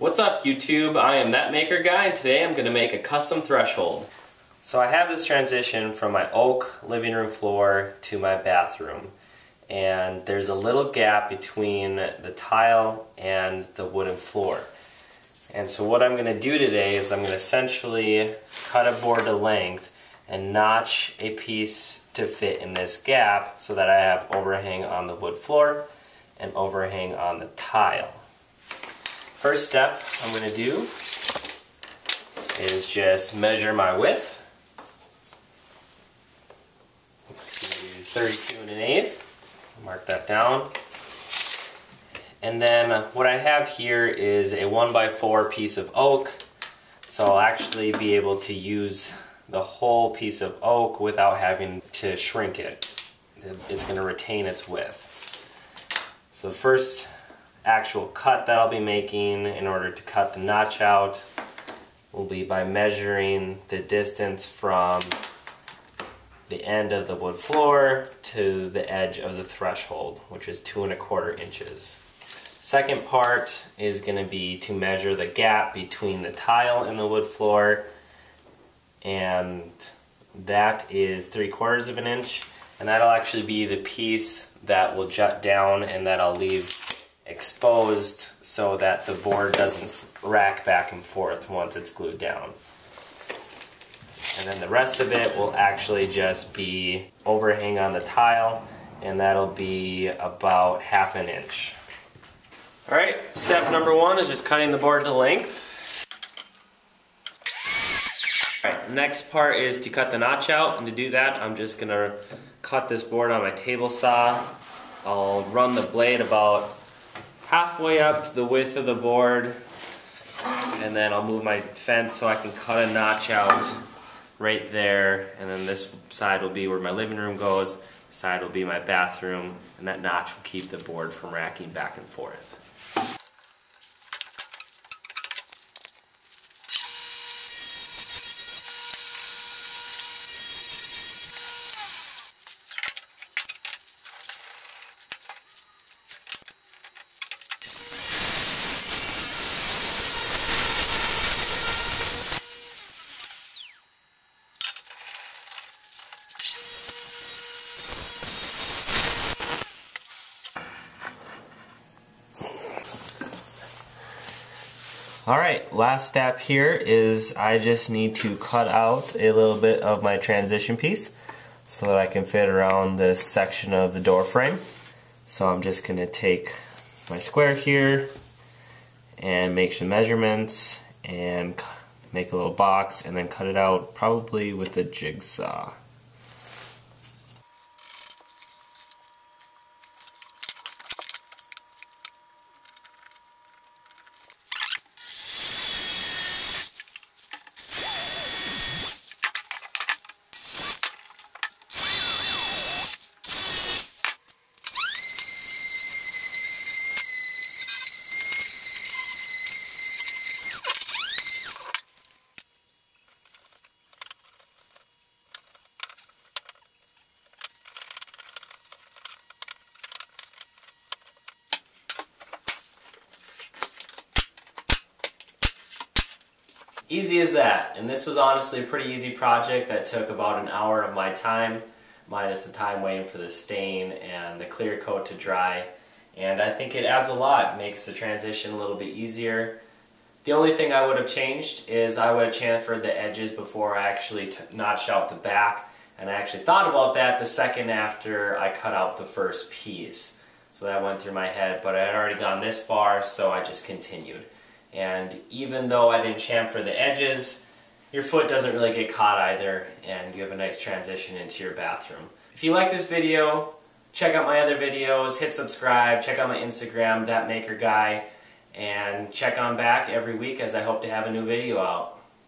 What's up YouTube? I am That Maker Guy, and today I'm going to make a custom threshold. So I have this transition from my oak living room floor to my bathroom, and there's a little gap between the tile and the wooden floor. And so what I'm going to do today is I'm going to essentially cut a board to length and notch a piece to fit in this gap so that I have overhang on the wood floor and overhang on the tile. First step I'm going to do is just measure my width. Let's do 32 1/8. Mark that down. And then what I have here is a 1x4 piece of oak. So I'll actually be able to use the whole piece of oak without having to shrink it. It's going to retain its width. So the first actual cut that I'll be making in order to cut the notch out will be by measuring the distance from the end of the wood floor to the edge of the threshold, which is 2 1/4 inches. Second part is going to be to measure the gap between the tile and the wood floor, and that is 3/4 inch, and that'll actually be the piece that will jut down and that I'll leave exposed so that the board doesn't rack back and forth once it's glued down. And then the rest of it will actually just be overhang on the tile, and that'll be about 1/2 inch. Alright, step number 1 is just cutting the board to length. Alright, next part is to cut the notch out, and to do that I'm just going to cut this board on my table saw. I'll run the blade about halfway up the width of the board, and then I'll move my fence so I can cut a notch out right there, and then this side will be where my living room goes, this side will be my bathroom, and that notch will keep the board from racking back and forth. Alright, last step here is I just need to cut out a little bit of my transition piece so that I can fit around this section of the door frame. So I'm just going to take my square here and make some measurements and make a little box and then cut it out probably with a jigsaw. Easy as that, and this was honestly a pretty easy project that took about an hour of my time, minus the time waiting for the stain and the clear coat to dry, and I think it adds a lot. It makes the transition a little bit easier. The only thing I would have changed is I would have chamfered the edges before I actually notched out the back, and I actually thought about that the second after I cut out the first piece. So that went through my head, but I had already gone this far, so I just continued. And even though I didn't chamfer the edges, your foot doesn't really get caught either, and you have a nice transition into your bathroom. If you like this video, check out my other videos, hit subscribe, check out my Instagram, That Maker Guy, and check on back every week as I hope to have a new video out.